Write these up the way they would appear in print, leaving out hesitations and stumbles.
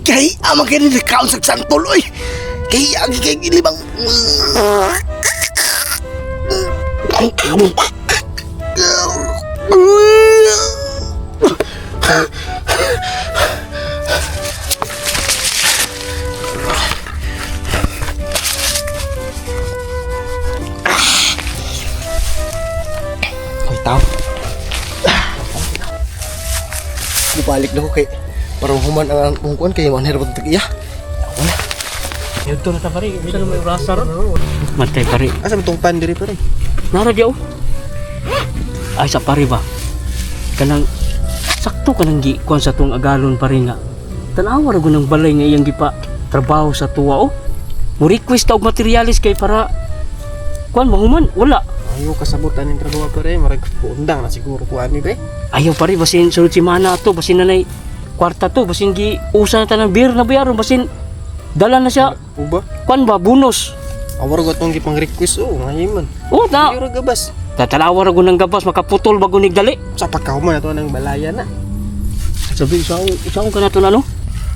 Kay amang kini kaon sa santol oy. Kay agi kay limang. Hoy tao. Balik na ko kay parang human ang ungkuan kay man hirap tag iya. Wala. Yun na ta pare, bisa na may rasa ron. Matay pare. Asa mo tong pan diri pare? Nara diyaw. Ay sa pare ba? Kanang sakto kanang gi kuan sa tong agalon pare nga. Tanawa ra gunang balay nga iyang gipa trabaho sa tuwa oh. Mo request ta og materialis kay para kuan mahuman wala. Ayaw kasabutan ng trabaho pare, marag undang na siguro kuan ni be. Ayaw pare basin sulod si mana ato basin nanay kwarta to basin gi usa na tanan beer na bayaron basin dala na siya Uba? kuan ba bonus. Awar ko tong gipang request ngayon man. Oh na Ayaw ra gabas. tatalawa ra gunang gabas makaputol ba gunig dali. Sa pagkahuman ato ng balaya na. Sabi isaw ka na to na no?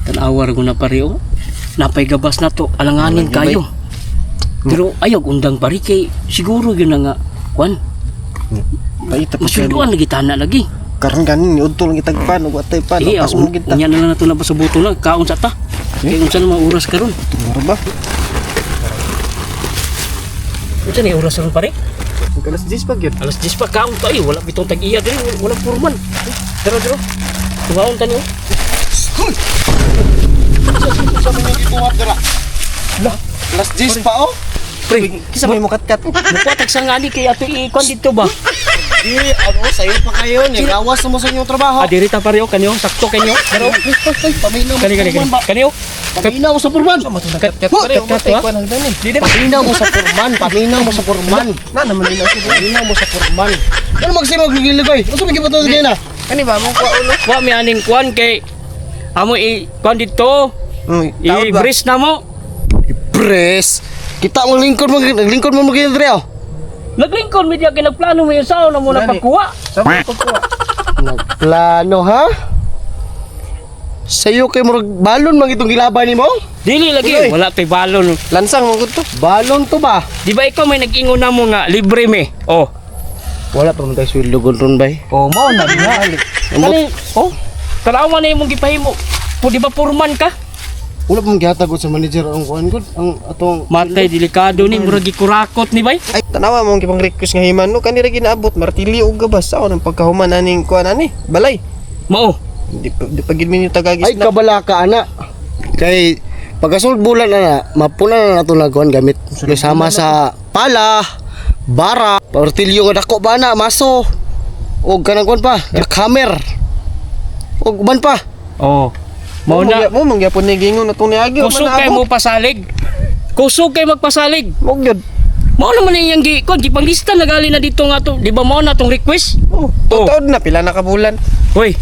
Tanawa ra guna pare oh. Napay gabas na to alanganin Wala, kayo. Pero ayaw undang pare kay siguro yun na nga kuan. Paita pa Masuduan lagi tana lagi. Karon ganin ni udto lang itagpan ug atay pa. Eh, Pas mo kita. unya na lang nato na pasubuto lang kaon sa ta. Kay unsa na mga oras karon? Tumara ba? Unsa ni oras ron pare? Kalas 10 pa gyud. Alas 10 pa kaon to ay wala bitong tag-iya diri wala purman. Dero. Tuwaon tani oh. Sa mga gibuhat dira. Kalas 10 pa oh. Pre, Kisa may mukatkat. mukwatag sa ngani kay ato ikon dito ba? Ano sayo pa kayo ni gawas mo sa inyong trabaho. Ah, diri ta pare oh kanyo sakto kanyo. Dero. Paminaw mo. Kanyo. Paminaw mo sa purman. Kat pare oh. Dili Paminaw mo sa purman. Paminaw mo sa purman. Na naman nila si paminaw mo sa purman. Ano magsimog gigiligay? Unsa man gibuto diyan na? Kani ba mo kwa ulo? Wa mi aning kwan kay amo i kwan dito. I-brace na mo. Press. Kita mo lingkod mo magiging dre oh. Naglingkod mi diya kinagplano mo yung sao na mo na pagkuha. Sabi ko po. Nagplano ha? Sayo kay murag balon man itong gilaban nimo? Dili lagi Uy. wala tay balon. Lansang mo gud to. Balon to ba? Di ba ikaw may nag-ingon na mo nga libre me. Oh. Wala pa man tayo sweldo gon bay. Oh, mao na diha. Kani oh. Tarawa na imong gipahimo. Po di ba purman ka? Wala pa man gihatag sa manager ang kuan gud ang atong Matay delikado ni murag gikurakot ni bay. ay tanawa mo gipang request nga himan no kanira ginaabot martilyo ug gabas sao nang pagkahuman aning kuan ani balay. Mao. Di pa gid minyo tagagis Ay kabala ka ana. Kay pagkasulod bulan na mapuna na nato na kuan gamit. Sama sa pala, bara, martilyo nga dako ba na maso. Og kanang kuan pa, jackhammer. Og uban pa. Oh. Mao na mo mangyapon ni gingon atong niagi kusog kay mo pasalig. Kusog kay magpasalig. mo gyud. Mao naman iyang kon gipanglista na gali na dito nga to. Di ba mao na tong request? Oh, tuod na pila na ka bulan. Hoy.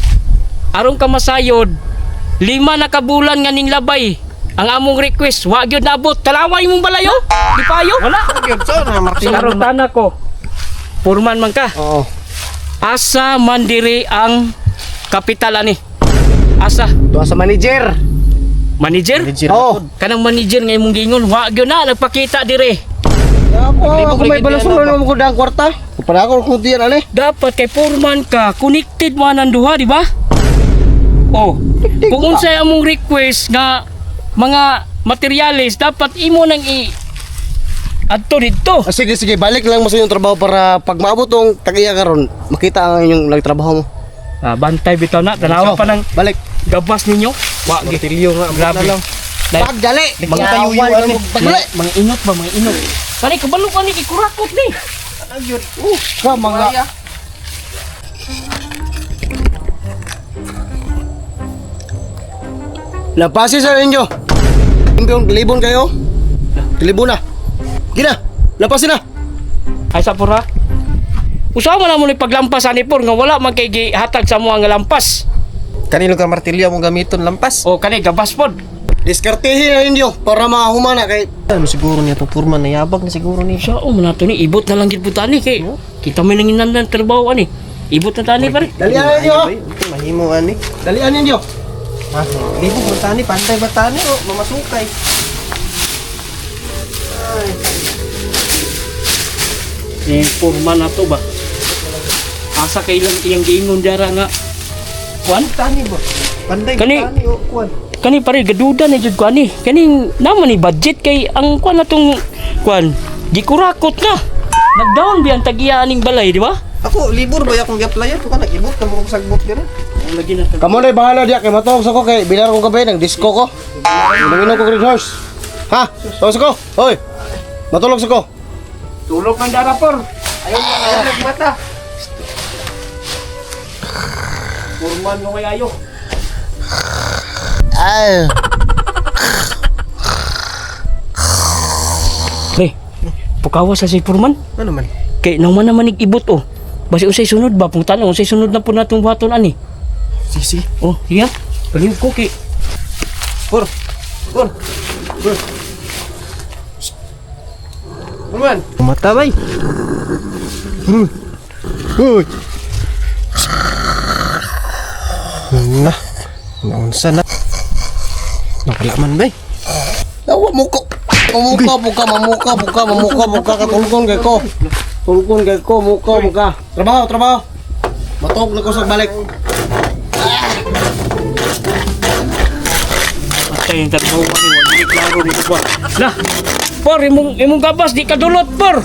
Aron ka masayod. 5 na kabulan nga ning labay. Ang among request, wa gyud naabot. Talaway mong balayo? Di payo? Wala. Gyud so na martilyo. Karutan ako. Purman man ka. Oo. Asa man diri ang kapital ani? Asa? Tuwa sa manager. Manager? Oo. Kanang manager nga imong giingon, wa gyud na nagpakita diri. Ako may balasuro mo ko dang kwarta. Para ako kung diyan ani. Dapat kay Purman ka, connected mo nang duha, di ba? Oh, kung unsay among request nga mga materials, dapat imo nang adto dito. Sige balik lang mo sa inyong trabaho para pag maabot tong tag-iya karon makita ang inyong nagtrabaho mo. Ah, bantay bitaw na, tanawa pa ng Balik. gabas ninyo. Wa Martilyo nga grabe. Pag dali. Mga tayuyuan ni. Mga inot ba, mga inot. Kani kabalo ka ni ikurakot ni. Ka mga Lapasi sa inyo. Libon kayo. Libon na. Gina. Lapasin na. Ay sa pura. Usaha mo na mo ni paglampas ani por nga wala man kay gihatag sa mo nga lampas. Kanilo ka martilyo mo gamiton lampas. O kani gabas pod. Diskartehin na ninyo para mahumana kay Ano siguro niya to purman na yabag na siguro ni. Sa man nato ni ibot na lang gid pud ani kay kita may nanginan ng trabaho ani. Ibot na tani pare. dalian ninyo. Mahimo ani. Dalian ninyo. Ha? Libo batani, pantay batani o mamasukay. Ay, Eh, forma na to ba? Asa kailang iyang giingon dara nga. Kuan? batani ba? Pantay Kani- batani o kuan. Kani pare gaduda na jud kuan ni. Kani naman ni budget kay ang kuan natong kuan gikurakot na. Nagdown bi ang tagiyaan ning balay, di ba? Ako libur ba akong gi-applyan ko kana ibot ka mo kog sagbot gani. Ang lagi na Kamu na bahala diya kay matawag sa ko kay binar ko gabi ng disco ko. Inuminom ko green horse. Ha? Tawag sa ko. Hoy. Matulog sa ko. tulog ng dara por. Ayaw na nagmata. Forman mo kay ayo. Ay. Pre, pukawa sa si Forman. Ano man? Kay naman naman ibot oh. Basi usay sunod ba pung tanong usay sunod na po natong buhaton ani. Sisi. Oh, iya. Baliw ko kay Por. Por. Por. Man. Mata bay. Hoy. Nah. Naunsa na. Nakalaman bay. Dawa mo ko. Mamuka katulgon kay ko. Tulgon kay ko muka. Trabaho. Matog na ko sa balik. patay ang trabaho ani wa dili klaro ni ba. Lah. Por imong gabas di kadulot por.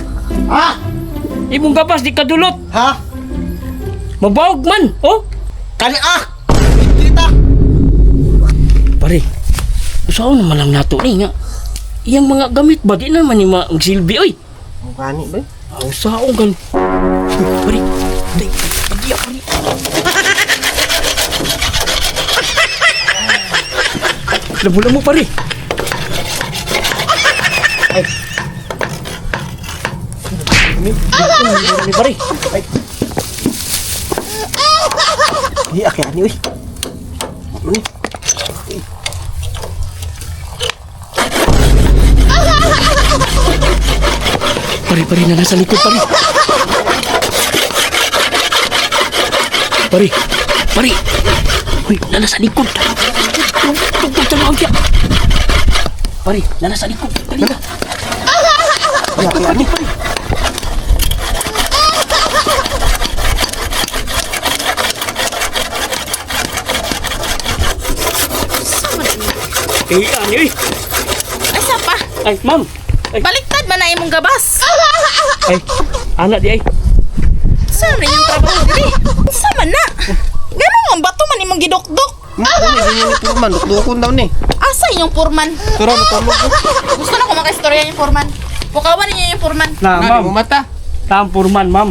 Ha? Imong gabas di kadulot. Ha? Mabawog man. Oh. Kani Kita. Pare. Usaon naman lang nato ni nga. Iyang mga gamit ba di naman ni magsilbi oy. Mukani bay. Usaon gan. Pare. Day, pagiya pare. Labo mo pare. Ay. Ni pare. Ay. Di akyat ni uy. Pare na nasa likod pare. Pare. Uy, na nasa likod. Tugtog tanong siya. Pare, na nasa likod. Dali na. Pare. Eh, ani, uy. Asa pa? Ay, ma'am. Ay, Baliktad man na imong gabas. ay, anak di ay. Saan na yung trabaho dili? Sa man na. Ganun ang bato man imong gidokdok. Ano ni ni Purman dukdukon daw ni. Asa yung foreman? Tara matulog ko. Gusto na ko makaistorya yung foreman. Pukawan ninyo yung foreman. Na, Ma'am, ma'am. mata. Tampurman, ma'am.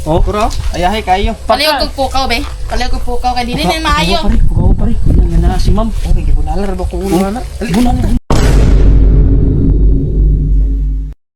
Oh. Puro, ayahay kayo. Paliw kog pukaw be. Paliw kog pukaw kay dili na maayo. Pare, pare. Yan nga na si ma'am. Okay, gibunalar ba ko ulo na? Bulan.